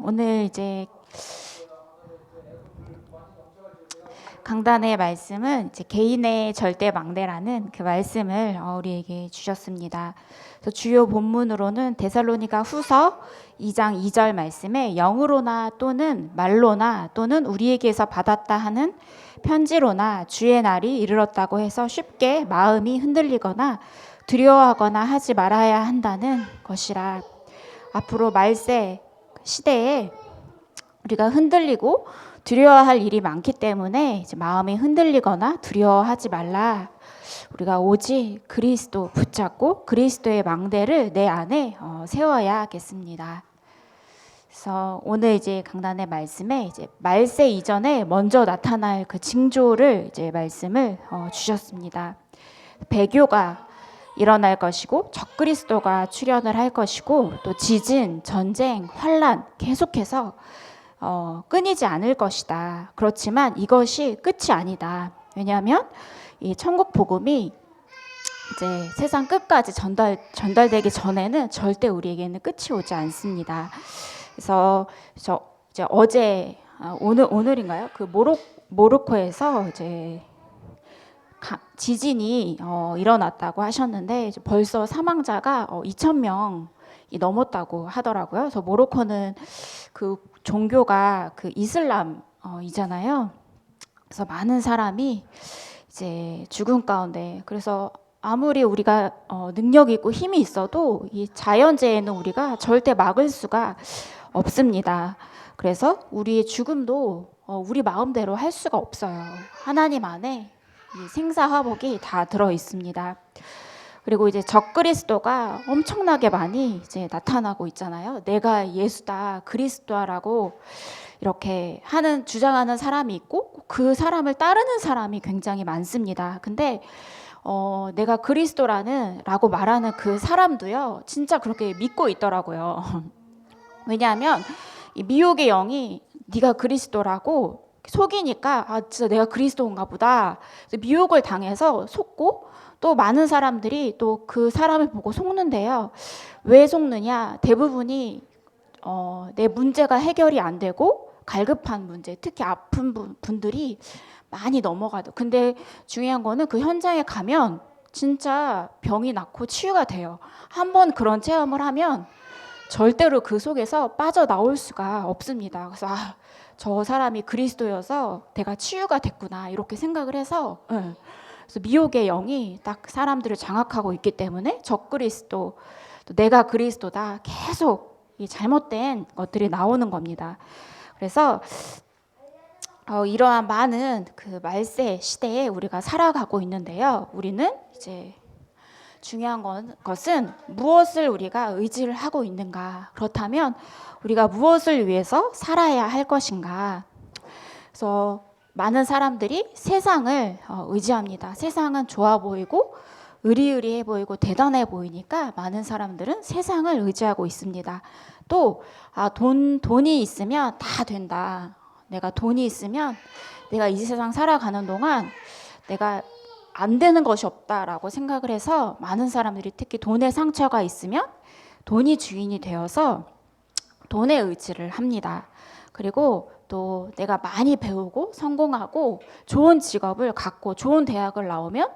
오늘 이제 강단의 말씀은 이제 개인의 절대 망대라는 그 말씀을 우리에게 주셨습니다. 그래서 주요 본문으로는 데살로니가 후서 2장 2절 말씀에 영으로나 또는 말로나 또는 우리에게서 받았다 하는 편지로나 주의 날이 이르렀다고 해서 쉽게 마음이 흔들리거나 두려워하거나 하지 말아야 한다는 것이라. 앞으로 말세 시대에 우리가 흔들리고 두려워할 일이 많기 때문에 이제 마음이 흔들리거나 두려워하지 말라. 우리가 오직 그리스도 붙잡고 그리스도의 망대를 내 안에 세워야겠습니다. 그래서 오늘 이제 강단의 말씀에 이제 말세 이전에 먼저 나타날 그 징조를 이제 말씀을 주셨습니다. 배교가 일어날 것이고 적그리스도가 출현을 할 것이고 또 지진, 전쟁, 환란 계속해서 끊이지 않을 것이다. 그렇지만 이것이 끝이 아니다. 왜냐하면 이 천국 복음이 이제 세상 끝까지 전달되기 전에는 절대 우리에게는 끝이 오지 않습니다. 그래서 이제 어제 오늘인가요? 그 모로코에서 이제 지진이 일어났다고 하셨는데 벌써 사망자가 2,000명이 넘었다고 하더라고요. 그래서 모로코는 그 종교가 그 이슬람이잖아요. 그래서 많은 사람이 이제 죽음 가운데, 그래서 아무리 우리가 능력이 있고 힘이 있어도 이 자연재해는 우리가 절대 막을 수가 없습니다. 그래서 우리의 죽음도 우리 마음대로 할 수가 없어요. 하나님 안에 이 생사화복이 다 들어 있습니다. 그리고 이제 적그리스도가 엄청나게 많이 이제 나타나고 있잖아요. 내가 예수다, 그리스도라고 이렇게 주장하는 사람이 있고 그 사람을 따르는 사람이 굉장히 많습니다. 근데 내가 그리스도라고 말하는 그 사람도요, 진짜 그렇게 믿고 있더라고요. 왜냐하면 이 미혹의 영이 네가 그리스도라고 속이니까 진짜 내가 그리스도인가 보다. 미혹을 당해서 속고 또 많은 사람들이 또 그 사람을 보고 속는데요. 왜 속느냐? 대부분이 내 문제가 해결이 안 되고 갈급한 문제, 특히 아픈 분들이 많이 넘어가도. 근데 중요한 거는 그 현장에 가면 진짜 병이 낫고 치유가 돼요. 한번 그런 체험을 하면 절대로 그 속에서 빠져나올 수가 없습니다. 그래서 저 사람이 그리스도여서 내가 치유가 됐구나 이렇게 생각을 해서 그래서 미혹의 영이 딱 사람들을 장악하고 있기 때문에 적그리스도, 또 내가 그리스도다 계속 이 잘못된 것들이 나오는 겁니다. 그래서 이러한 많은 그 말세 시대에 우리가 살아가고 있는데요. 우리는 이제 중요한 것은 무엇을 우리가 의지를 하고 있는가. 그렇다면 우리가 무엇을 위해서 살아야 할 것인가. 그래서 많은 사람들이 세상을 의지합니다. 세상은 좋아 보이고 의리의리해 보이고 대단해 보이니까 많은 사람들은 세상을 의지하고 있습니다. 또 돈이 있으면 다 된다. 내가 돈이 있으면 내가 이 세상 살아가는 동안 내가 안 되는 것이 없다라고 생각을 해서 많은 사람들이 특히 돈에 상처가 있으면 돈이 주인이 되어서 돈에 의지를 합니다. 그리고 또 내가 많이 배우고 성공하고 좋은 직업을 갖고 좋은 대학을 나오면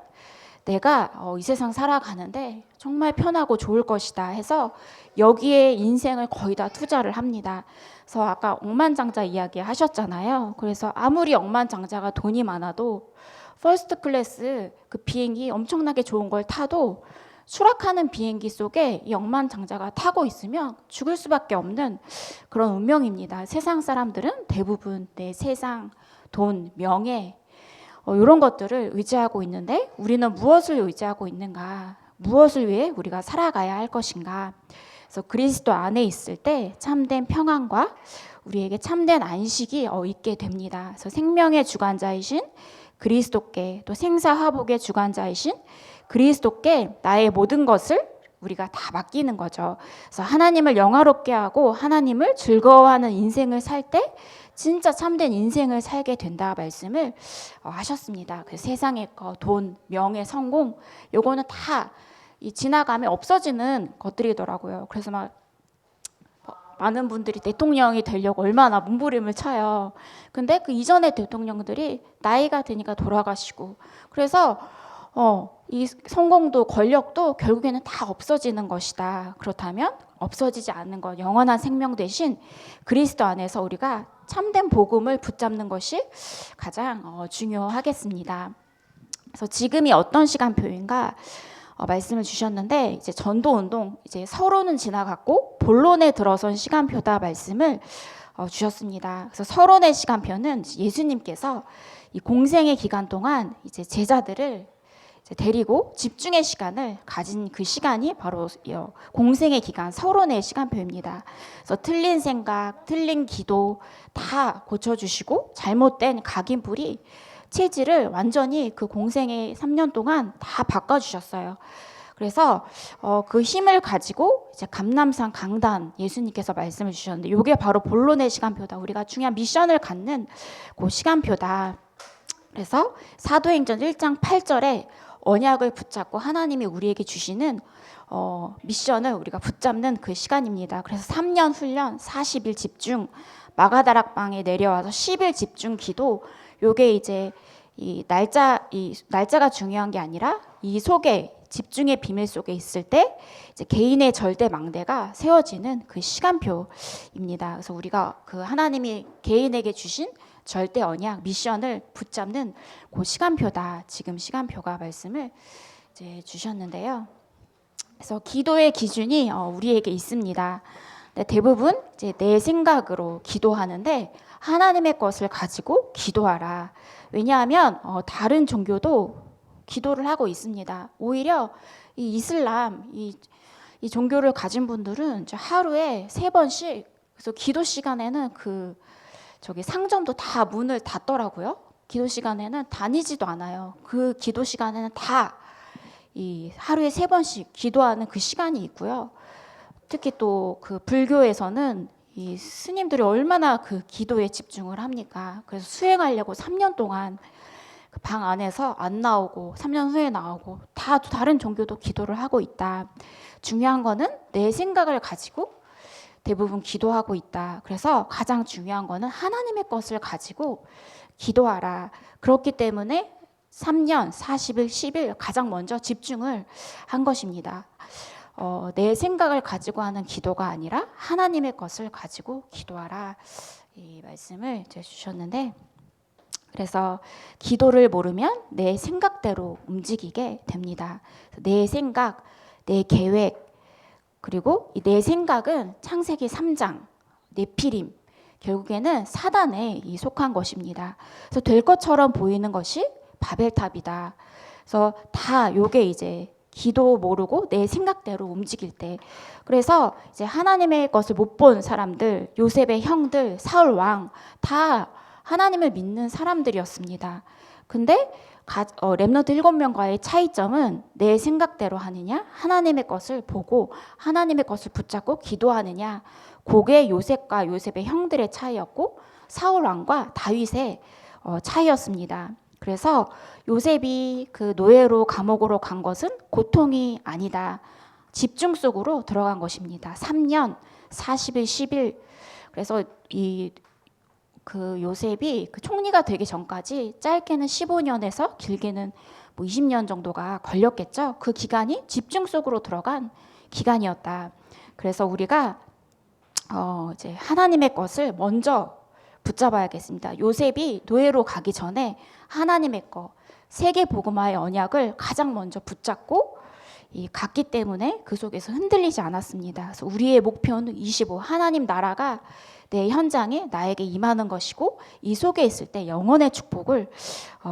내가 이 세상 살아가는데 정말 편하고 좋을 것이다 해서 여기에 인생을 거의 다 투자를 합니다. 그래서 아까 억만장자 이야기 하셨잖아요. 그래서 아무리 억만장자가 돈이 많아도 퍼스트 클래스 그 비행기 엄청나게 좋은 걸 타도 추락하는 비행기 속에 이 억만장자가 타고 있으면 죽을 수밖에 없는 그런 운명입니다. 세상 사람들은 대부분 내 세상, 돈, 명예 이런 것들을 의지하고 있는데 우리는 무엇을 의지하고 있는가? 무엇을 위해 우리가 살아가야 할 것인가? 그래서 그리스도 안에 있을 때 참된 평안과 우리에게 참된 안식이 있게 됩니다. 그래서 생명의 주관자이신 그리스도께, 또 생사화복의 주관자이신 그리스도께 나의 모든 것을 우리가 다 맡기는 거죠. 그래서 하나님을 영화롭게 하고 하나님을 즐거워하는 인생을 살 때 진짜 참된 인생을 살게 된다 말씀을 하셨습니다. 그 세상의 거, 돈, 명예, 성공 요거는 다 이 지나가면 없어지는 것들이더라고요. 그래서 막 많은 분들이 대통령이 되려고 얼마나 몸부림을 쳐요. 근데 그 이전의 대통령들이 나이가 드니까 돌아가시고, 그래서 이 성공도 권력도 결국에는 다 없어지는 것이다. 그렇다면 없어지지 않는 것, 영원한 생명 대신 그리스도 안에서 우리가 참된 복음을 붙잡는 것이 가장 중요하겠습니다. 그래서 지금이 어떤 시간표인가 말씀을 주셨는데, 이제 전도 운동, 이제 서론은 지나갔고 본론에 들어선 시간표다 말씀을 주셨습니다. 그래서 서론의 시간표는 예수님께서 이 공생의 기간 동안 이제 제자들을 이제 데리고 집중의 시간을 가진 그 시간이 바로 공생의 기간 서론의 시간표입니다. 그래서 틀린 생각, 틀린 기도 다 고쳐주시고 잘못된 각인풀이 체질을 완전히 그 공생의 3년 동안 다 바꿔주셨어요. 그래서 그 힘을 가지고 이제 감람산 강단 예수님께서 말씀을 주셨는데, 이게 바로 본론의 시간표다. 우리가 중요한 미션을 갖는 그 시간표다. 그래서 사도행전 1장 8절에 언약을 붙잡고 하나님이 우리에게 주시는 미션을 우리가 붙잡는 그 시간입니다. 그래서 3년 훈련, 40일 집중, 마가다락방에 내려와서 10일 집중 기도, 요게 이제 이 날짜가 중요한 게 아니라 이 속에 집중의 비밀 속에 있을 때 이제 개인의 절대 망대가 세워지는 그 시간표입니다. 그래서 우리가 그 하나님이 개인에게 주신 절대 언약 미션을 붙잡는 그 시간표다. 지금 시간표가 말씀을 이제 주셨는데요. 그래서 기도의 기준이 우리에게 있습니다. 대부분 이제 내 생각으로 기도하는데 하나님의 것을 가지고 기도하라. 왜냐하면 다른 종교도 기도를 하고 있습니다. 오히려 이 이슬람 이 종교를 가진 분들은 하루에 3번씩, 그래서 기도 시간에는 저기 상점도 다 문을 닫더라고요. 기도 시간에는 다니지도 않아요. 그 기도 시간에는 다 이 하루에 3번씩 기도하는 그 시간이 있고요. 특히 또 그 불교에서는 이 스님들이 얼마나 그 기도에 집중을 합니까? 그래서 수행하려고 3년 동안 그 방 안에서 안 나오고 3년 후에 나오고, 다 다른 종교도 기도를 하고 있다. 중요한 거는 내 생각을 가지고 대부분 기도하고 있다. 그래서 가장 중요한 거는 하나님의 것을 가지고 기도하라. 그렇기 때문에 3년, 40일, 10일 가장 먼저 집중을 한 것입니다. 내 생각을 가지고 하는 기도가 아니라 하나님의 것을 가지고 기도하라. 이 말씀을 이제 주셨는데, 그래서 기도를 모르면 내 생각대로 움직이게 됩니다. 내 생각, 내 계획, 그리고 내 생각은 창세기 3장 네피림, 결국에는 사단에 속한 것입니다. 그래서 될 것처럼 보이는 것이 바벨탑이다. 그래서 다 요게 이제 기도 모르고 내 생각대로 움직일 때, 그래서 이제 하나님의 것을 못 본 사람들, 요셉의 형들, 사울 왕 다 하나님을 믿는 사람들이었습니다. 근데 렘넌트 7명과의 차이점은 내 생각대로 하느냐, 하나님의 것을 보고 하나님의 것을 붙잡고 기도하느냐, 그게 요셉과 요셉의 형들의 차이였고 사울 왕과 다윗의 차이였습니다. 그래서 요셉이 그 노예로 감옥으로 간 것은 고통이 아니다. 집중 속으로 들어간 것입니다. 3년, 40일, 10일. 그래서 그 요셉이 그 총리가 되기 전까지 짧게는 15년에서 길게는 뭐 20년 정도가 걸렸겠죠. 그 기간이 집중 속으로 들어간 기간이었다. 그래서 우리가 이제 하나님의 것을 먼저 붙잡아야겠습니다. 요셉이 노예로 가기 전에 하나님의 것, 세계 복음화의 언약을 가장 먼저 붙잡고 갔기 때문에 그 속에서 흔들리지 않았습니다. 그래서 우리의 목표는 25, 하나님 나라가 내 현장에 나에게 임하는 것이고, 이 속에 있을 때 영원의 축복을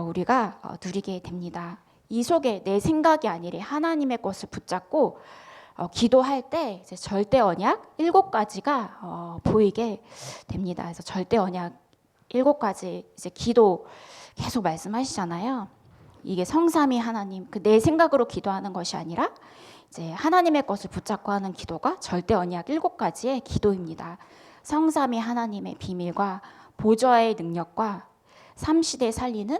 우리가 누리게 됩니다. 이 속에 내 생각이 아니라 하나님의 것을 붙잡고 기도할 때 이제 절대 언약 7가지가 보이게 됩니다. 그래서 절대 언약 7가지 이제 기도 계속 말씀하시잖아요. 이게 성삼위 하나님, 내 생각으로 기도하는 것이 아니라 이제 하나님의 것을 붙잡고 하는 기도가 절대 언약 7가지의 기도입니다. 성삼위 하나님의 비밀과 보좌의 능력과 3시대 살리는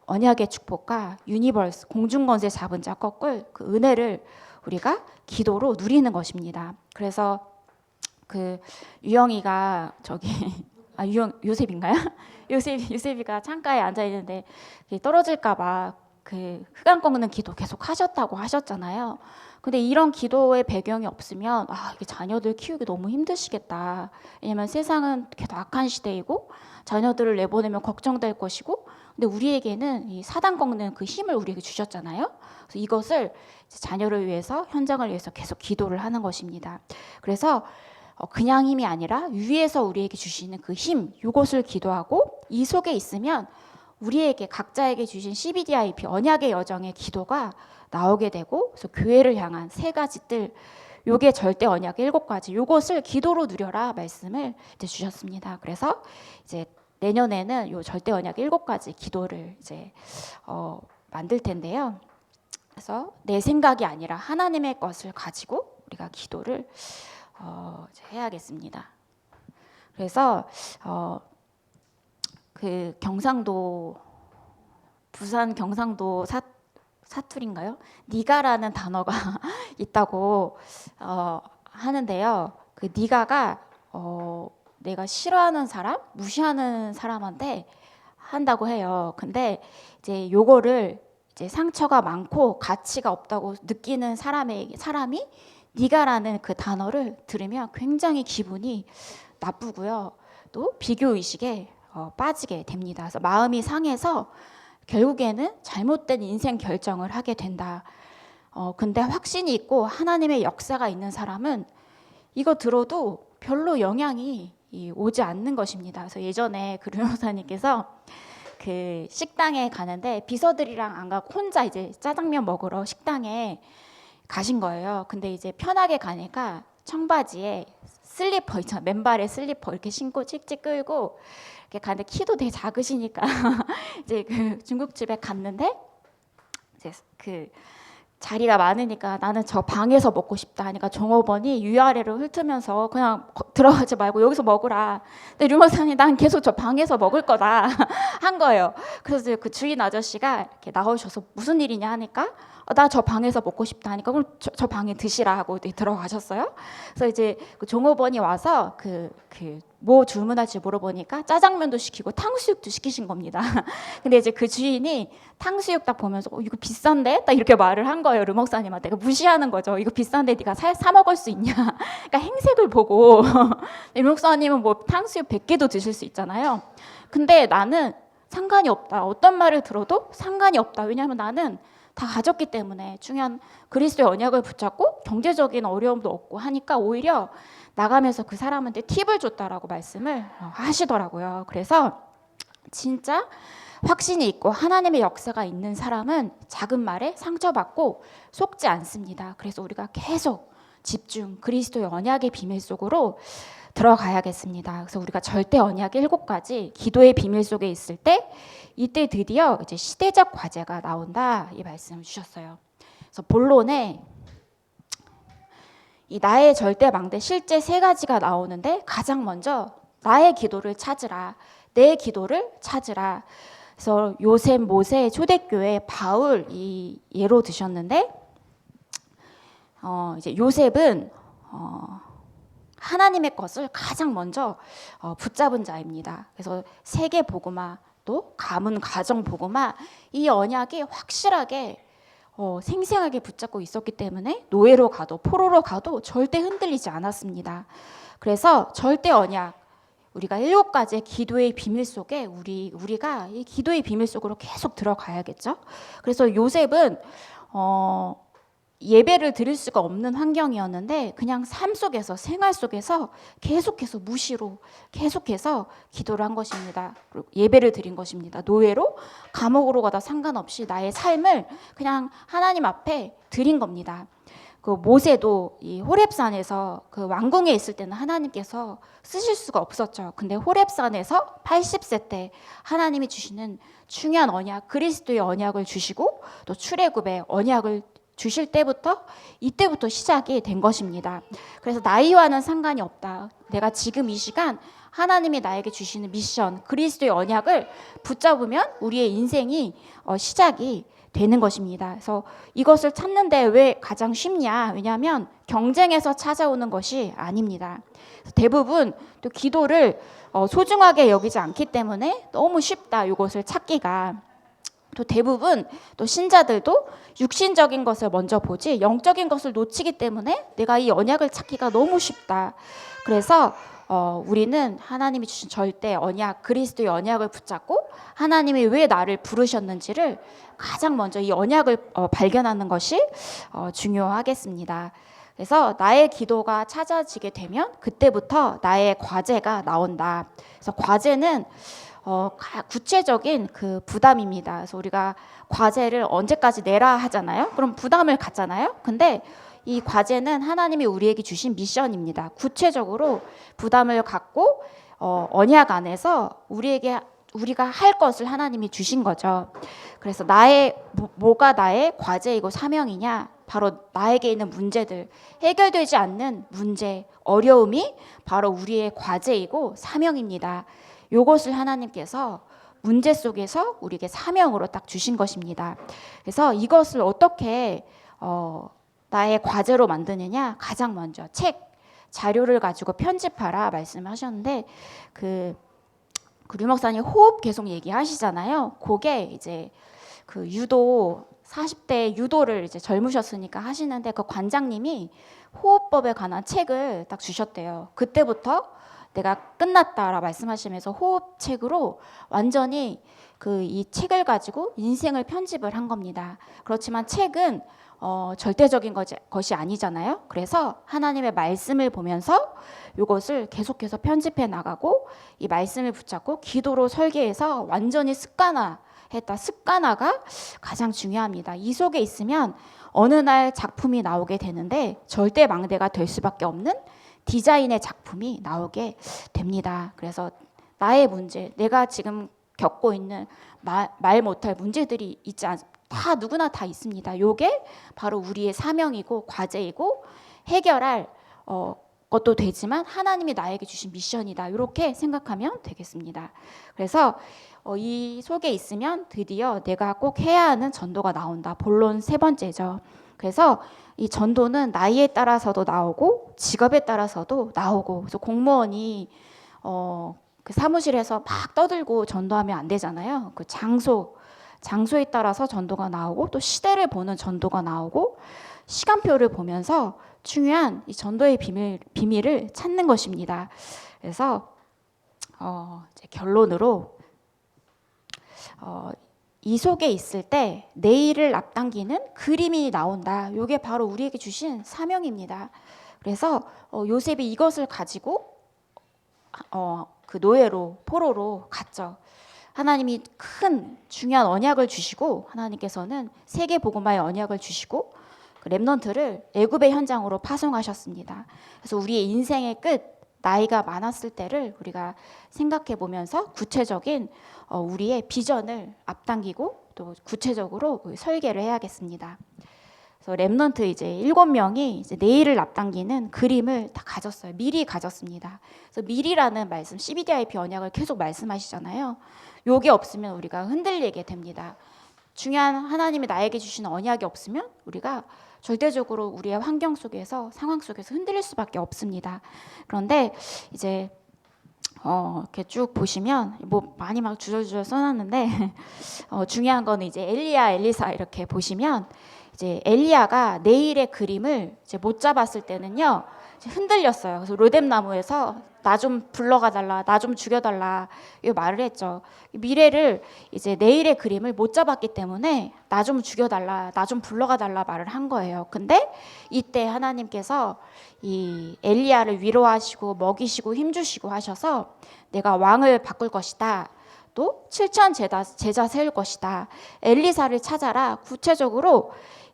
언약의 축복과 유니버스 공중권세 잡은 자 꺾을 그 은혜를 우리가 기도로 누리는 것입니다. 그래서 그 유영이가 저기 요셉인가요? 요셉이가 창가에 앉아 있는데 떨어질까봐 그 흑암 꺾는 기도 계속 하셨다고 하셨잖아요. 근데 이런 기도의 배경이 없으면 이게 자녀들 키우기 너무 힘드시겠다. 왜냐면 세상은 계속 악한 시대이고 자녀들을 내보내면 걱정될 것이고, 근데 우리에게는 이 사단 꺾는 그 힘을 우리에게 주셨잖아요. 그래서 이것을 자녀를 위해서, 현장을 위해서 계속 기도를 하는 것입니다. 그래서 그냥 힘이 아니라 위에서 우리에게 주시는 그 힘, 이것을 기도하고, 이 속에 있으면 우리에게 각자에게 주신 CBDIP 언약의 여정의 기도가 나오게 되고, 그래서 교회를 향한 3가지 뜰, 요게 절대 언약의 7가지, 요것을 기도로 누려라 말씀을 이제 주셨습니다. 그래서 이제 내년에는 요 절대 언약의 7가지 기도를 이제 만들 텐데요. 그래서 내 생각이 아니라 하나님의 것을 가지고 우리가 기도를 이제 해야겠습니다. 그래서 그 경상도, 부산 경상도 사투리인가요? 니가라는 단어가 있다고 하는데요. 그 니가가 내가 싫어하는 사람, 무시하는 사람한테 한다고 해요. 근데 이제 요거를 이제 상처가 많고 가치가 없다고 느끼는 사람이 니가라는 그 단어를 들으면 굉장히 기분이 나쁘고요. 또 비교 의식에 빠지게 됩니다. 그래서 마음이 상해서 결국에는 잘못된 인생 결정을 하게 된다. 근데 확신이 있고 하나님의 역사가 있는 사람은 이거 들어도 별로 영향이 오지 않는 것입니다. 그래서 예전에 그 류목사님께서 그 식당에 가는데 비서들이랑 안 가고 혼자 이제 짜장면 먹으러 식당에 가신 거예요. 근데 이제 편하게 가니까 청바지에 슬리퍼 있잖아, 맨발에 슬리퍼 이렇게 신고 찍찍 끌고 이렇게 가는데 키도 되게 작으시니까 이제 그 중국집에 갔는데 이제 그 자리가 많으니까 나는 저 방에서 먹고 싶다 하니까 종업원이 위아래로 훑으면서 그냥 들어가지 말고 여기서 먹으라. 근데 류목사님 난 계속 저 방에서 먹을 거다 한 거예요. 그래서 그 주인 아저씨가 이렇게 나오셔서 무슨 일이냐 하니까 나 저 방에서 먹고 싶다 하니까 그럼 저 방에 드시라 하고 들어가셨어요. 그래서 이제 그 종업원이 와서 뭐 주문할지 물어보니까 짜장면도 시키고 탕수육도 시키신 겁니다. 근데 이제 그 주인이 탕수육 딱 보면서 이거 비싼데? 딱 이렇게 말을 한 거예요. 르목사님한테. 무시하는 거죠. 이거 비싼데 네가 사 먹을 수 있냐? 그러니까 행색을 보고 르목사님은 뭐 탕수육 100개도 드실 수 있잖아요. 근데 나는 상관이 없다. 어떤 말을 들어도 상관이 없다. 왜냐하면 나는 다 가졌기 때문에 중요한 그리스도의 언약을 붙잡고 경제적인 어려움도 없고 하니까 오히려 나가면서 그 사람한테 팁을 줬다라고 말씀을 하시더라고요. 그래서 진짜 확신이 있고 하나님의 역사가 있는 사람은 작은 말에 상처받고 속지 않습니다. 그래서 우리가 계속 집중 그리스도의 언약의 비밀 속으로 들어가야겠습니다. 그래서 우리가 절대 언약의 7가지 기도의 비밀 속에 있을 때 이때 드디어 이제 시대적 과제가 나온다 이 말씀을 주셨어요. 그래서 본론에 이 나의 절대 망대 실제 3가지가 나오는데 가장 먼저 나의 기도를 찾으라, 내 기도를 찾으라. 그래서 요셉, 모세, 초대교회, 바울 이 예로 드셨는데 이제 요셉은 하나님의 것을 가장 먼저 붙잡은 자입니다. 그래서 세계 복음화 또 가문 가정 복음화 이 언약이 확실하게 생생하게 붙잡고 있었기 때문에 노예로 가도 포로로 가도 절대 흔들리지 않았습니다. 그래서 절대 언약 우리가 7가지의 기도의 비밀 속에 우리가 이 기도의 비밀 속으로 계속 들어가야겠죠. 그래서 요셉은 예배를 드릴 수가 없는 환경이었는데 그냥 삶 속에서 생활 속에서 계속해서 무시로 계속해서 기도를 한 것입니다. 예배를 드린 것입니다. 노예로 감옥으로 가다 상관없이 나의 삶을 그냥 하나님 앞에 드린 겁니다. 그 모세도 이 호렙산에서 그 왕궁에 있을 때는 하나님께서 쓰실 수가 없었죠. 근데 호렙산에서 80세 때 하나님이 주시는 중요한 언약 그리스도의 언약을 주시고 또 출애굽의 언약을 주실 때부터 이때부터 시작이 된 것입니다. 그래서 나이와는 상관이 없다. 내가 지금 이 시간 하나님이 나에게 주시는 미션 그리스도의 언약을 붙잡으면 우리의 인생이 시작이 되는 것입니다. 그래서 이것을 찾는데 왜 가장 쉽냐? 왜냐하면 경쟁에서 찾아오는 것이 아닙니다. 대부분 또 기도를 소중하게 여기지 않기 때문에 너무 쉽다, 이것을 찾기가. 또 대부분 또 신자들도 육신적인 것을 먼저 보지 영적인 것을 놓치기 때문에 내가 이 언약을 찾기가 너무 쉽다. 그래서 우리는 하나님이 주신 절대 언약, 그리스도의 언약을 붙잡고 하나님이 왜 나를 부르셨는지를 가장 먼저 이 언약을 발견하는 것이 중요하겠습니다. 그래서 나의 기도가 찾아지게 되면 그때부터 나의 과제가 나온다. 그래서 과제는 구체적인 그 부담입니다. 그래서 우리가 과제를 언제까지 내라 하잖아요. 그럼 부담을 갖잖아요. 근데 이 과제는 하나님이 우리에게 주신 미션입니다. 구체적으로 부담을 갖고 언약 안에서 우리가 할 것을 하나님이 주신 거죠. 그래서 뭐가 나의 과제이고 사명이냐? 바로 나에게 있는 문제들, 해결되지 않는 문제, 어려움이 바로 우리의 과제이고 사명입니다. 요것을 하나님께서 문제 속에서 우리에게 사명으로 딱 주신 것입니다. 그래서 이것을 어떻게 나의 과제로 만드느냐? 가장 먼저 자료를 가지고 편집하라 말씀하셨는데 그 류목사님 호흡 계속 얘기하시잖아요. 그게 이제 그 유도 40대 유도를 이제 젊으셨으니까 하시는데 그 관장님이 호흡법에 관한 책을 딱 주셨대요. 그때부터 내가 끝났다라 말씀하시면서 호흡책으로 완전히 이 책을 가지고 인생을 편집을 한 겁니다. 그렇지만 책은 절대적인 것이 아니잖아요. 그래서 하나님의 말씀을 보면서 이것을 계속해서 편집해 나가고 이 말씀을 붙잡고 기도로 설계해서 완전히 습관화가 가장 중요합니다. 이 속에 있으면 어느 날 작품이 나오게 되는데 절대 망대가 될 수밖에 없는 디자인의 작품이 나오게 됩니다. 그래서 나의 문제, 내가 지금 겪고 있는 말 못할 문제들이 다 누구나 다 있습니다. 요게 바로 우리의 사명이고 과제이고 해결할 것도 되지만 하나님이 나에게 주신 미션이다. 이렇게 생각하면 되겠습니다. 그래서 이 속에 있으면 드디어 내가 꼭 해야 하는 전도가 나온다. 본론 3번째죠. 그래서 이 전도는 나이에 따라서도 나오고 직업에 따라서도 나오고, 그래서 공무원이 그 사무실에서 막 떠들고 전도하면 안 되잖아요. 그 장소에 따라서 전도가 나오고 또 시대를 보는 전도가 나오고 시간표를 보면서 중요한 이 전도의 비밀을 찾는 것입니다. 그래서 이제 결론으로 이 속에 있을 때 내일을 앞당기는 그림이 나온다. 이게 바로 우리에게 주신 사명입니다. 그래서 요셉이 이것을 가지고 그 포로로 갔죠. 하나님이 큰 중요한 언약을 주시고 하나님께서는 세계 복음화의 언약을 주시고 그 렘넌트를 애굽의 현장으로 파송하셨습니다. 그래서 우리의 인생의 끝, 나이가 많았을 때를 우리가 생각해 보면서 구체적인 우리의 비전을 앞당기고 또 구체적으로 설계를 해야겠습니다. 그래서 렘넌트 이제 7명이 이제 내일을 앞당기는 그림을 다 가졌어요. 미리 가졌습니다. 그래서 미리라는 말씀, CBDIP 언약을 계속 말씀하시잖아요. 요게 없으면 우리가 흔들리게 됩니다. 중요한 하나님이 나에게 주시는 언약이 없으면 우리가 절대적으로 우리의 환경 속에서 상황 속에서 흔들릴 수밖에 없습니다. 그런데 이제 이렇게 쭉 보시면 뭐 많이 막 주절주절 써놨는데 중요한 거는 이제 엘리야, 엘리사 이렇게 보시면 이제 엘리야가 내일의 그림을 이제 못 잡았을 때는요 이제 흔들렸어요. 그래서 로뎀나무에서 나 좀 불러가 달라, 나 좀 죽여달라 이 말을 했죠. 미래를 이제 내일의 그림을 못 잡았기 때문에 나 좀 죽여달라, 나 좀 불러가 달라 말을 한 거예요. 근데 이때 하나님께서 이 엘리야를 위로하시고 먹이시고 힘주시고 하셔서 내가 왕을 바꿀 것이다. 또 7천 제자 세울 것이다. 엘리사를 찾아라. 구체적으로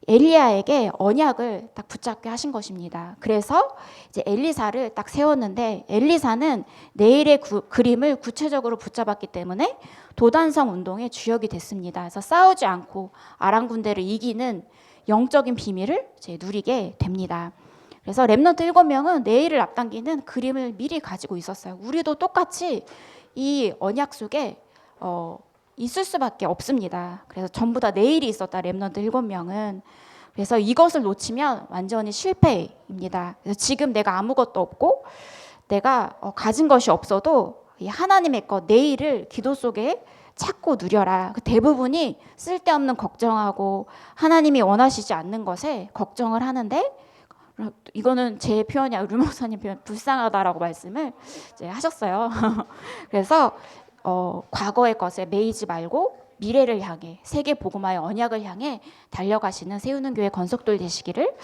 엘리야에게 언약을 딱 붙잡게 하신 것입니다. 그래서 이제 엘리사를 딱 세웠는데 엘리사는 내일의 그림을 구체적으로 붙잡았기 때문에 도단성 운동의 주역이 됐습니다. 그래서 싸우지 않고 아람 군대를 이기는 영적인 비밀을 이제 누리게 됩니다. 그래서 렘넌트 7명은 내일을 앞당기는 그림을 미리 가지고 있었어요. 우리도 똑같이 이 언약 속에 있을 수밖에 없습니다. 그래서 전부 다 내일이 있었다. 렘넌트 7명은. 그래서 이것을 놓치면 완전히 실패입니다. 그래서 지금 내가 아무것도 없고 내가 가진 것이 없어도 이 하나님의 것 내일을 기도 속에 찾고 누려라. 그 대부분이 쓸데없는 걱정하고 하나님이 원하시지 않는 것에 걱정을 하는데, 이거는 제 표현이 아니라 류 목사님 표현, 불쌍하다라고 말씀을 이제 하셨어요. 그래서 과거의 것에 매이지 말고 미래를 향해, 세계 복음화의 언약을 향해 달려가시는 세우는 교회 건석돌 되시기를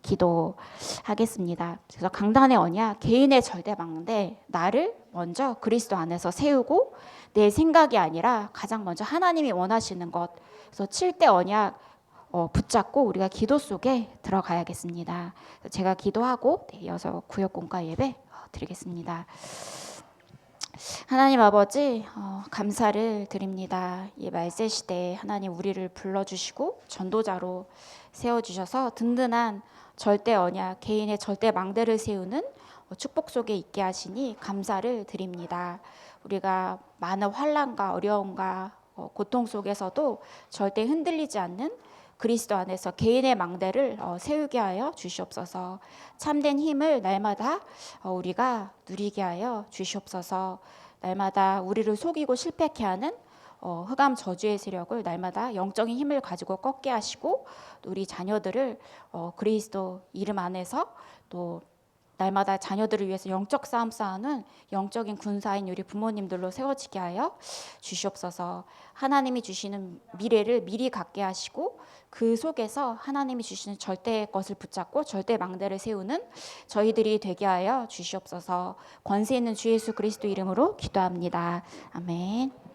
기도하겠습니다. 그래서 강단의 언약, 개인의 절대 막대, 나를 먼저 그리스도 안에서 세우고 내 생각이 아니라 가장 먼저 하나님이 원하시는 것, 그래서 7대 언약 붙잡고 우리가 기도 속에 들어가야겠습니다. 제가 기도하고 이어서 구역 공과 예배 드리겠습니다. 하나님 아버지, 감사를 드립니다. 이 말세 시대에 하나님 우리를 불러주시고 전도자로 세워주셔서 든든한 절대 언약, 개인의 절대 망대를 세우는 축복 속에 있게 하시니 감사를 드립니다. 우리가 많은 환난과 어려움과 고통 속에서도 절대 흔들리지 않는 그리스도 안에서 개인의 망대를 세우게 하여 주시옵소서. 참된 힘을 날마다 우리가 누리게 하여 주시옵소서. 날마다 우리를 속이고 실패케 하는 흑암 저주의 세력을 날마다 영적인 힘을 가지고 꺾게 하시고, 우리 자녀들을 그리스도 이름 안에서 또 날마다 자녀들을 위해서 영적 싸움 싸우는 영적인 군사인 우리 부모님들로 세워지게 하여 주시옵소서. 하나님이 주시는 미래를 미리 갖게 하시고 그 속에서 하나님이 주시는 절대의 것을 붙잡고 절대 망대를 세우는 저희들이 되게 하여 주시옵소서. 권세 있는 주 예수 그리스도 이름으로 기도합니다. 아멘.